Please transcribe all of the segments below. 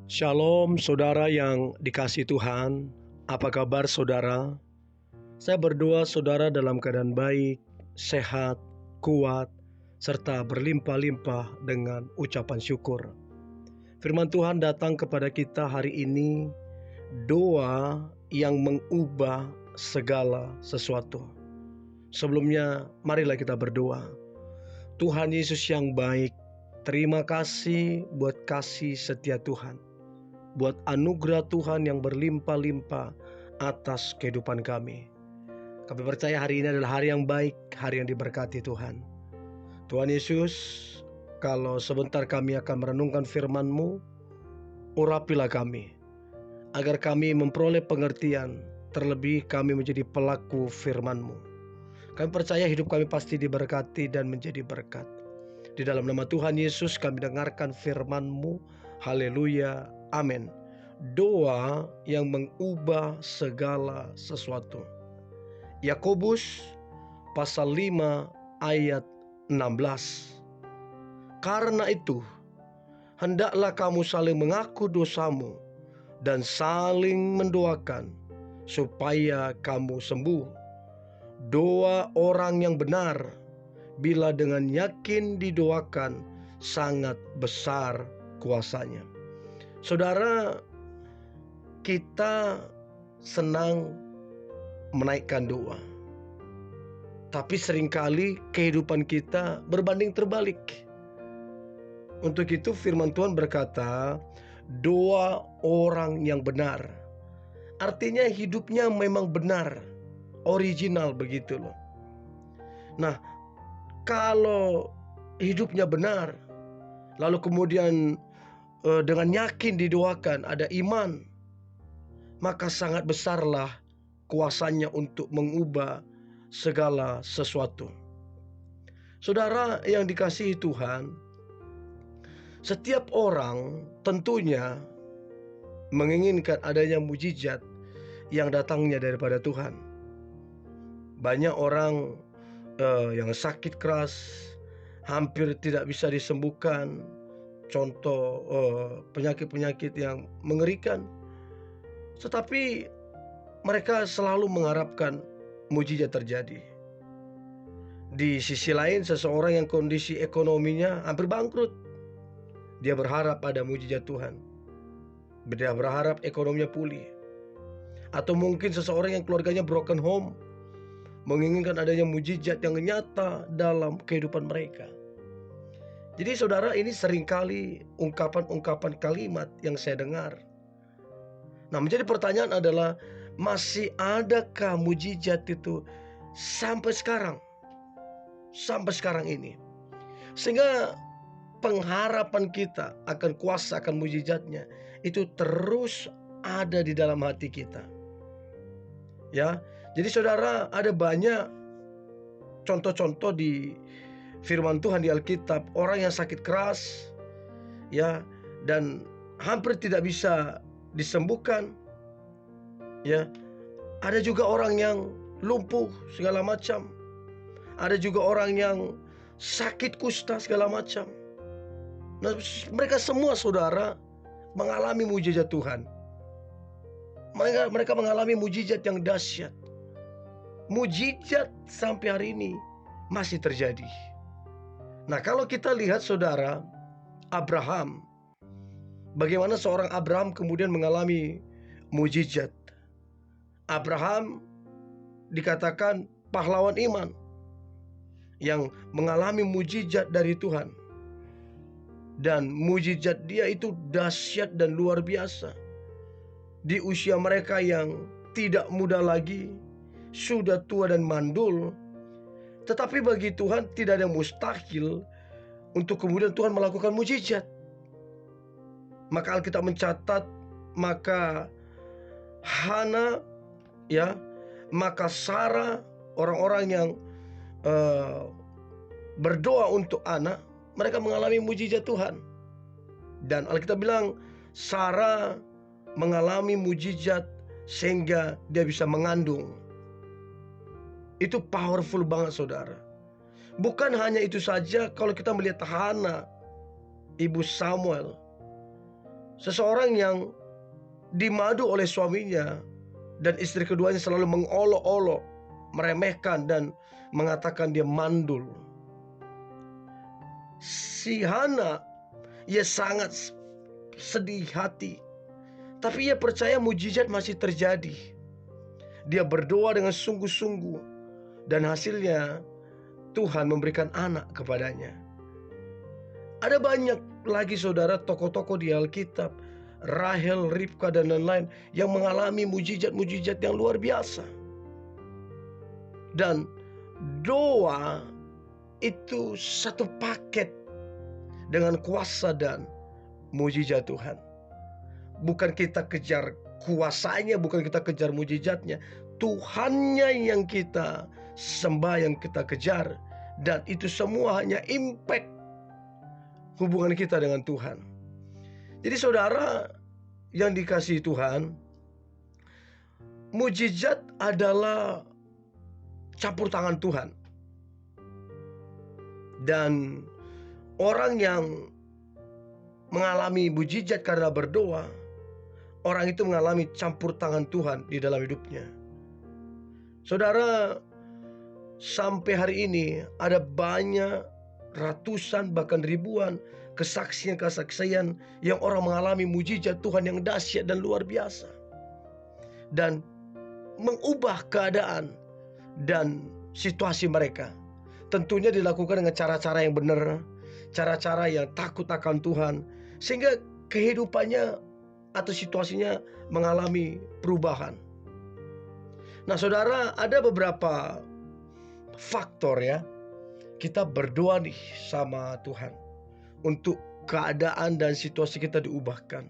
Shalom saudara yang dikasihi Tuhan. Apa kabar saudara? Saya berdoa saudara dalam keadaan baik, sehat, kuat, serta berlimpah-limpah dengan ucapan syukur. Firman Tuhan datang kepada kita hari ini, doa yang mengubah segala sesuatu. Sebelumnya marilah kita berdoa. Tuhan Yesus yang baik, terima kasih buat kasih setia Tuhan, buat anugerah Tuhan yang berlimpah-limpah atas kehidupan kami. Kami percaya hari ini adalah hari yang baik, hari yang diberkati Tuhan. Tuhan Yesus, kalau sebentar kami akan merenungkan firman-Mu, urapilah kami, agar kami memperoleh pengertian, terlebih kami menjadi pelaku firman-Mu. Kami percaya hidup kami pasti diberkati dan menjadi berkat. Di dalam nama Tuhan Yesus kami dengarkan firman-Mu. Haleluya, amin. Doa yang mengubah segala sesuatu. Yakobus pasal 5 ayat 16. Karena itu, hendaklah kamu saling mengaku dosamu dan saling mendoakan supaya kamu sembuh. Doa orang yang benar, bila dengan yakin didoakan, sangat besar kuasanya. Saudara, kita senang menaikkan doa, tapi seringkali kehidupan kita berbanding terbalik. Untuk itu firman Tuhan berkata, doa orang yang benar. Artinya hidupnya memang benar, original begitu loh. Nah, kalau hidupnya benar, lalu kemudian dengan yakin didoakan, ada iman, maka sangat besarlah kuasanya untuk mengubah segala sesuatu. Saudara yang dikasihi Tuhan, setiap orang tentunya menginginkan adanya mujizat yang datangnya daripada Tuhan. Banyak orang yang sakit keras, hampir tidak bisa disembuhkan. Contoh penyakit-penyakit yang mengerikan. Tetapi mereka selalu mengharapkan mujizat terjadi. Di sisi lain, seseorang yang kondisi ekonominya hampir bangkrut, dia berharap ada mujizat Tuhan. Dia berharap ekonominya pulih. Atau mungkin seseorang yang keluarganya broken home, menginginkan adanya mujizat yang nyata dalam kehidupan mereka. Jadi saudara, ini seringkali ungkapan-ungkapan kalimat yang saya dengar. Nah, menjadi pertanyaan adalah, masih adakah mujizat itu sampai sekarang? Sampai sekarang ini. Sehingga pengharapan kita akan kuasa, akan mujizatnya, itu terus ada di dalam hati kita. Ya, jadi saudara, ada banyak contoh-contoh di firman Tuhan di Alkitab, orang yang sakit keras, ya, dan hampir tidak bisa disembuhkan, ya. Ada juga orang yang lumpuh segala macam, ada juga orang yang sakit kusta segala macam. Nah, mereka semua saudara mengalami mujizat Tuhan. Mereka mengalami mujizat yang dahsyat. Mujizat sampai hari ini masih terjadi. Nah, kalau kita lihat saudara, Abraham, bagaimana seorang Abraham kemudian mengalami mujizat. Abraham dikatakan pahlawan iman yang mengalami mujizat dari Tuhan. Dan mujizat dia itu dahsyat dan luar biasa. Di usia mereka yang tidak muda lagi, sudah tua dan mandul, tetapi bagi Tuhan tidak ada yang mustahil untuk kemudian Tuhan melakukan mujizat. Maka Alkitab mencatat, maka Hana, ya, maka Sarah, orang-orang yang berdoa untuk anak, mereka mengalami mujizat Tuhan. Dan Alkitab bilang Sarah mengalami mujizat sehingga dia bisa mengandung. Itu powerful banget saudara. Bukan hanya itu saja, kalau kita melihat Hana, ibu Samuel, Seseorang yang dimadu oleh suaminya dan istri keduanya selalu mengolok-olok, meremehkan dan mengatakan dia mandul. Si Hana, ia sangat sedih hati, tapi ia percaya mujizat masih terjadi. Dia berdoa dengan sungguh-sungguh dan hasilnya Tuhan memberikan anak kepadanya. Ada banyak lagi saudara tokoh-tokoh di Alkitab, Rahel, Ribka dan lain-lain yang mengalami mujizat-mujizat yang luar biasa. Dan doa itu satu paket dengan kuasa dan mujizat Tuhan. Bukan kita kejar kuasanya, bukan kita kejar mujizatnya. Tuhannya yang kita sembah, yang kita kejar. Dan itu semua hanya impact hubungan kita dengan Tuhan. Jadi saudara yang dikasihi Tuhan, mujizat adalah campur tangan Tuhan. Dan orang yang mengalami mujizat karena berdoa, orang itu mengalami campur tangan Tuhan di dalam hidupnya. Saudara, sampai hari ini ada banyak ratusan bahkan ribuan kesaksian-kesaksian yang orang mengalami mujizat Tuhan yang dahsyat dan luar biasa. Dan mengubah keadaan dan situasi mereka. Tentunya dilakukan dengan cara-cara yang benar, cara-cara yang takut akan Tuhan, sehingga kehidupannya atau situasinya mengalami perubahan. Nah saudara, ada beberapa faktor ya, kita berdoa nih sama Tuhan untuk keadaan dan situasi kita diubahkan.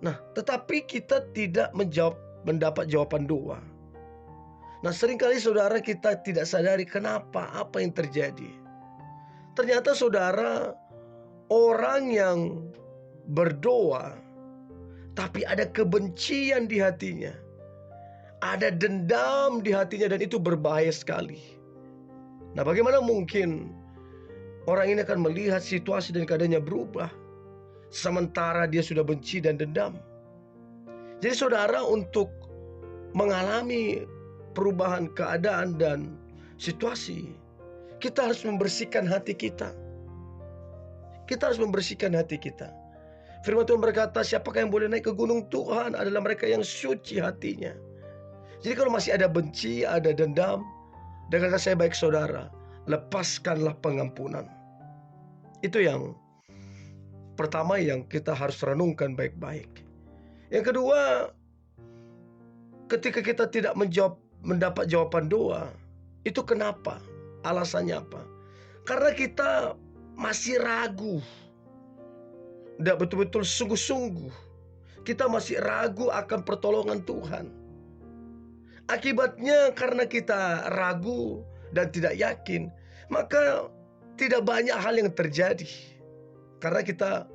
Nah tetapi kita tidak mendapat jawaban doa. Nah seringkali saudara kita tidak sadari kenapa, apa yang terjadi. Ternyata saudara, orang yang berdoa tapi ada kebencian di hatinya, ada dendam di hatinya, dan itu berbahaya sekali. Nah bagaimana mungkin orang ini akan melihat situasi dan keadaannya berubah sementara dia sudah benci dan dendam? Jadi saudara, untuk mengalami perubahan keadaan dan situasi, kita harus membersihkan hati kita. Kita harus membersihkan hati kita. Firman Tuhan berkata, siapakah yang boleh naik ke gunung Tuhan adalah mereka yang suci hatinya. Jadi kalau masih ada benci, ada dendam, dengan kata saya baik saudara, lepaskanlah pengampunan. Itu yang pertama yang kita harus renungkan baik-baik. Yang kedua, ketika kita tidak mendapat jawaban doa, itu kenapa? Alasannya apa? Karena kita masih ragu, tidak betul-betul sungguh-sungguh. Kita masih ragu akan pertolongan Tuhan. Akibatnya karena kita ragu dan tidak yakin, maka tidak banyak hal yang terjadi. Karena kita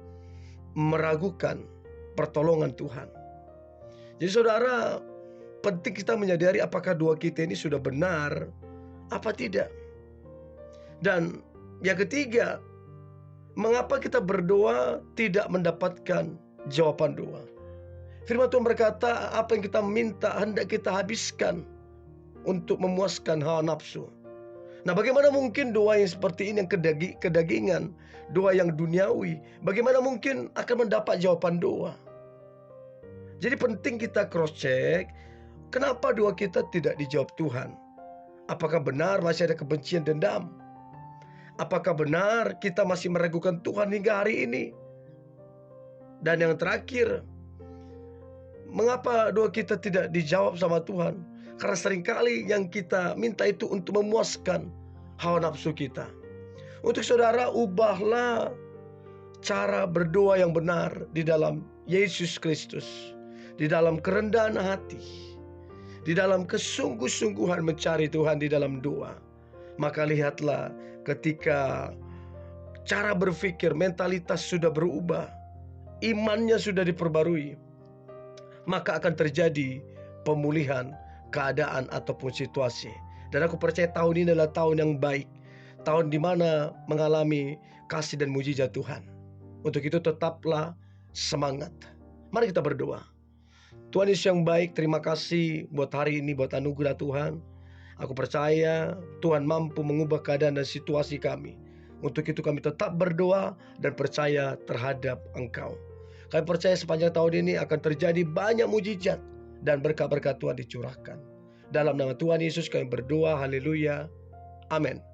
meragukan pertolongan Tuhan. Jadi saudara, penting kita menyadari apakah doa kita ini sudah benar apa tidak. Dan yang ketiga, mengapa kita berdoa tidak mendapatkan jawaban doa? Firman Tuhan berkata, apa yang kita minta hendak kita habiskan untuk memuaskan hawa nafsu. Nah bagaimana mungkin doa yang seperti ini, yang kedagingan, doa yang duniawi, bagaimana mungkin akan mendapat jawaban doa? Jadi penting kita cross check, kenapa doa kita tidak dijawab Tuhan? Apakah benar masih ada kebencian, dendam? Apakah benar kita masih meragukan Tuhan hingga hari ini? Dan yang terakhir, mengapa doa kita tidak dijawab sama Tuhan? Karena seringkali yang kita minta itu untuk memuaskan hawa nafsu kita. Untuk saudara, ubahlah cara berdoa yang benar di dalam Yesus Kristus, di dalam kerendahan hati, di dalam kesungguh-sungguhan mencari Tuhan di dalam doa. Maka lihatlah, ketika cara berpikir, mentalitas sudah berubah, imannya sudah diperbarui, maka akan terjadi pemulihan keadaan ataupun situasi. Dan aku percaya tahun ini adalah tahun yang baik, tahun di mana mengalami kasih dan mujizat Tuhan. Untuk itu tetaplah semangat. Mari kita berdoa. Tuhan Yesus yang baik, terima kasih buat hari ini, buat anugerah Tuhan. Aku percaya Tuhan mampu mengubah keadaan dan situasi kami. Untuk itu kami tetap berdoa dan percaya terhadap Engkau. Kami percaya sepanjang tahun ini akan terjadi banyak mujizat dan berkat-berkat Tuhan dicurahkan. Dalam nama Tuhan Yesus kami berdoa, haleluya, amin.